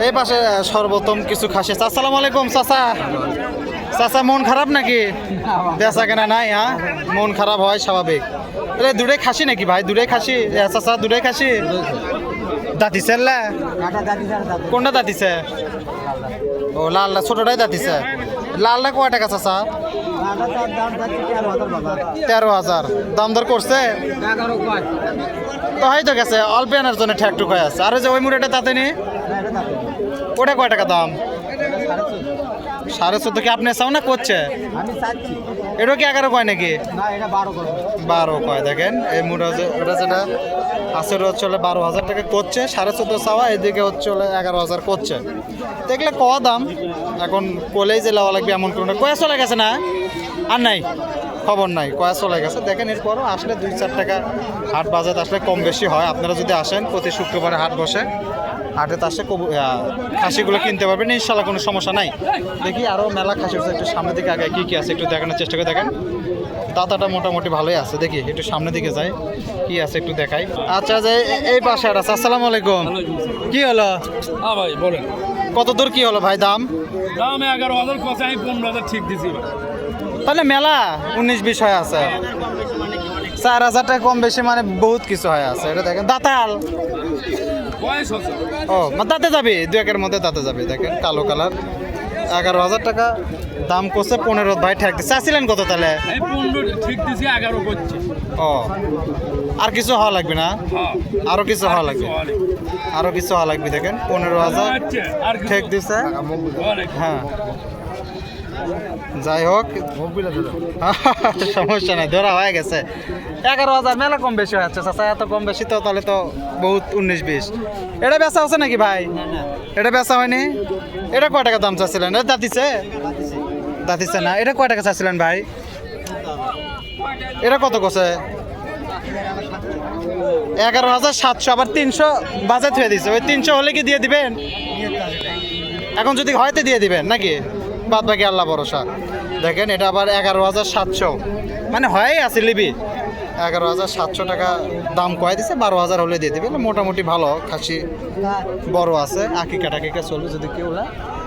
এই পাশে সর্বোত্তম কিছু খাসি। আসসালামু আলাইকুম চাচা। চাচা মন খারাপ নাকি? বেচা কেনা নাই? হ্যাঁ, মন খারাপ হয় স্বাভাবিক। তাহলে দুটাই খাসি নাকি ভাই? দুটাই খাসি চাচা? দুটাই খাসি। দাঁতিছে? কোনটা দাঁতিছে? ও লালটা ছোটটাই দাঁতিছে। লালটা কয় টাকা চাচা? 13,000 দাম দর করছে তো হয়তো গেছে অল্প আনার জন্য ঠেকটুক হয়ে আছে। আর যে ওই মুড়েটা তাতে নি ওটা কয় টাকা দাম? 14.5 কি আপনি চাও না করছে? এটা কি 11 কয় নাকি? 12 কয়। দেখেন এই মুড়া ওটা যেটা আছে ওটা হচ্ছে 12,000 টাকা করছে। 14.5 চাওয়া, এদিকে হচ্ছে 11,000 করছে। দেখলে কয়া দাম এখন কোলেই যে লাওয়া লাগবে এমন কোনো কয়া চলে গেছে না? আর নাই খবর নাই, কয়া চলে গেছে। দেখেন এরপরও আসলে 2-4 টাকা হাট বাজার আসলে কম বেশি হয়। আপনারা যদি আসেন প্রতি শুক্রবারে হাট বসে, হাটে আসে খাসিগুলো কিনতে পারবেন ইনশাল্লাহ, কোনো সমস্যা নাই। দেখি আরও মেলা খাসি একটু সামনের দিকে আগে কী আছে একটু দেখানোর চেষ্টা করে। দেখেন দাতাটা মোটামুটি ভালোই আছে। দেখি একটু সামনের দিকে যাই কি আছে একটু দেখাই। আচ্ছা যে এই পাশে আর আছে। আসসালামু আলাইকুম। কি হলো? হ্যাঁ ভাই বলেন। কত দূর কি হলো ভাই? দাম 11,000 কত? আমি 15,000 ঠিক দিছি। তাহলে মেলা 19-20 হয়ে আছে। 4,000 টাকা কম বেশি মানে বহুত কিছু হয়ে আছে। এটা দেখেন দাতাল। ও দাঁতে যাবে 2-1-এর মধ্যে দাঁতে যাবে। দেখেন কালো কালার 11,000 টাকা দাম করছে। 15 ভাই ঠেক দিচ্ছে। চাচ্ছিলেন কত তাহলে? 15 ঠিক দিছি, 11 করছে। ও আর কিছু হওয়া লাগবে না? আরো কিছু হওয়া লাগবে, আরো কিছু হওয়া লাগবে। দেখেন 15,000 ঠেক দিচ্ছে। হ্যাঁ যাই হোক সমস্যা নাই, ধরা হয়ে গেছে। 11,000 মেলা কম বেশি হয়ে যাচ্ছে চাচা। এত কম বেশি তো তাহলে তো বহুত 19-20। এটা বেচা হচ্ছে নাকি ভাই? এটা বেচা হয়নি। এটা কয় টাকা দাম চাচ্ছিলেন? এটা দাঁতিছে? দাঁতিছে না। এটা কয় টাকা চাচ্ছিলেন ভাই? এটা কত করছে? 11,700। আবার 300 বাজেট হয়ে দিছে। ওই 300 হলে কি দিয়ে দিবেন? এখন যদি হয়তো দিয়ে দিবেন নাকি? বাদ বাকি আল্লাহ ভরসা। দেখেন এটা আবার 11,700 মানে হয়ে আছে লিবি। 11,700 টাকা দাম কয়ে দিছে। 12,000 হলে দিয়ে দিবে। মোটামুটি ভালো খাসি, বড় আছে। আকিকা টাকিকা চলবে, যদি কেউ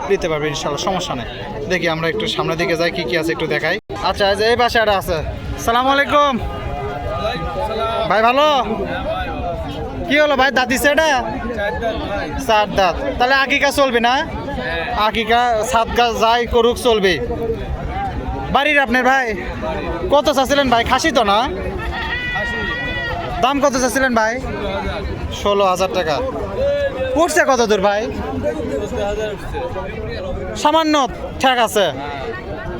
দিতে পারবে ইনশাল্লাহ, সমস্যা নেই। দেখি আমরা একটু সামনের দিকে যাই, কি আছে একটু দেখাই। আচ্ছা যে এই পাশে একটা আছে। সালামু আলাইকুম ভাই। ভালো? কি হলো ভাই? দাঁত দিছে এটা? 4 দাঁত। তাহলে আকিকা চলবে না? আকিকা 7 গাছ যাই করুক চলবে। বাড়ির আপনার ভাই? কত চাচ্ছিলেন ভাই? খাসি তো না? দাম কত চাচ্ছিলেন ভাই? 16,000 টাকা। উঠছে কত দূর ভাই? সামান্য ঠেক আছে,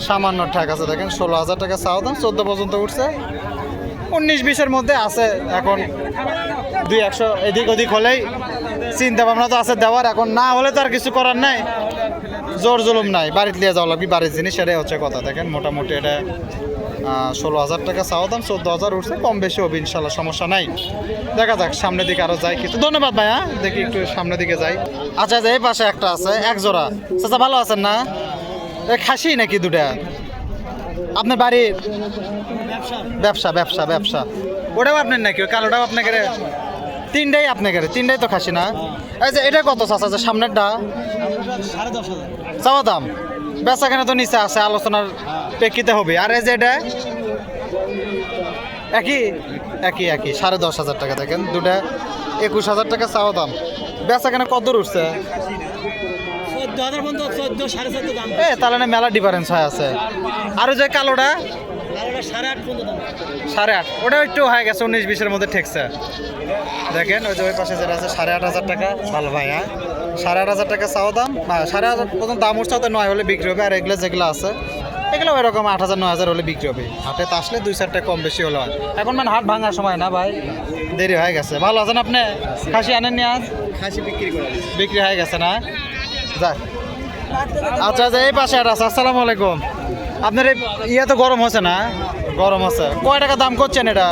সামান্য ঠেক আছে। দেখেন 16,000 টাকা চাও দাম, 14 পর্যন্ত উঠছে। 19-20-এর মধ্যে আছে। এখন 200-100 এদিক ওদিক হলেই চিন্তা ভাবনা তো আছে দেওয়ার। এখন না হলে তো আর কিছু করার নাই, জোর জুলুম নাই। বাড়িতে নিয়ে যাওয়া লাগবে, বাড়ির জিনিস, সেটাই হচ্ছে কথা। দেখেন মোটামুটি এটা 16,000 টাকা চাওয়া দাম, 14,000 উঠছে। কম বেশি হবে ইনশাল্লাহ, সমস্যা নাই। দেখা যাক সামনের দিকে আরও যাই কিছু। ধন্যবাদ ভাই। হ্যাঁ দেখি একটু সামনের দিকে যাই। আচ্ছা যে এই পাশে একটা আছে, 1 জোড়া। চাচা ভালো আছেন না? খাসি নাকি দুটা? আপনার বাড়ির ব্যবসা? ব্যবসা ব্যবসা। ওটাও আপনার নাকি? ওই কালোটাও আপনাকে? 3টাই আপনাকে? 3টাই তো খাসি না? এই যে এটা কত চাচা? যে সামনেরটা? 10,500 চাওয়া দাম। বেচা কেনা তো নিচে আছে, আলোচনার প্রেক্ষিতে হবে। আর এই যে এটা একই একই একই 10,500 টাকা। দেখেন দুটা 21,000 টাকা চাওয়া দাম। বেচা কেনা কত দূর উঠছে? 14,000 পর্যন্ত, 14, 14.5 দাম। তাহলে না মেলা ডিফারেন্স হয়ে আছে। আর যে কালোটা? 8.5 পর্যন্ত দাম। 8.5। ওটা একটু হয়ে গেছে, 19-20-এর মধ্যে ঠেকছে। দেখেন ওই যে ওই পাশে যেটা আছে 8,500 টাকা। ভালো ভাই। হ্যাঁ 8,500 টাকা চাওয়া দাম। 8,500 পর্যন্ত দাম উঠছে, তো 9 হলে বিক্রি হবে। আর এগুলো যেগুলো আছে এগুলো ওইরকম 8,000-9,000 হলে বিক্রি হবে। হাটে তো আসলে 2-4 টাকা কম বেশি হলে হয়। এখন মানে হাট ভাঙার সময় না ভাই, দেরি হয়ে গেছে। ভালো আছেন আপনি? খাসি আনেননি আজ? খাসি বিক্রি করে বিক্রি হয়ে গেছে না? যাক আচ্ছা যে এই পাশে আর আছে। আসসালামু আলাইকুম। আপনার এই ইয়ে তো গরম হচ্ছে না? গরম আছে। কয় টাকা দাম করছেন এটা?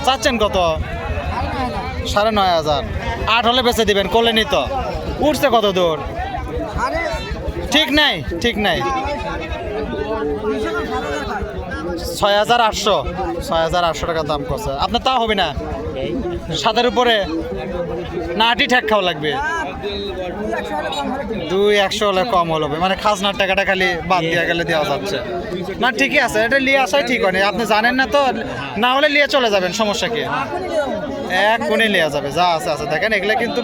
চাচ্ছেন কত? 9,500। 8 হলে বেচে দিবেন, করলেনি তো? উঠছে কত দূর? ঠিক নাই, ঠিক নাই। 6,800। 6,800 টাকা দাম করছে। আপনার তা হবে না? 7-এর উপরে না? 8ই ঠেক খাওয়া লাগবে। 2,100 হলে কম হলো মানে খাজনার টাকাটা খালি বাদ দিয়ে গেলে দেওয়া যাচ্ছে না। ঠিকই আছে, এটা নিয়ে আসাই ঠিক হয় আপনি জানেন না তো, না হলে নিয়ে চলে যাবেন, সমস্যা কি, এক কোণে নেওয়া যাবে যা আছে আছে। দেখেন এগুলা কিন্তু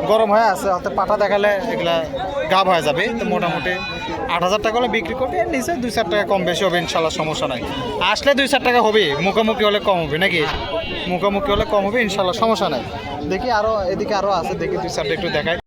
গরম হয়ে আছে, হাতে পাটা দেখালে এগুলা গাব হয়ে যাবে। তো মোটামুটি 8,000 টাকা হলে বিক্রি করবে, এর নিচে 2-4 টাকা কম বেশি হবে ইনশাল্লাহ, সমস্যা নাই। আসলে 2-4 টাকা হবে, মুখোমুখি হলে কম হবে নাকি, মুখোমুখি হলে কম হবে ইনশাল্লাহ, সমস্যা নাই। দেখি আরও এদিকে আরও আছে, দেখি 2-4টা একটু দেখাই।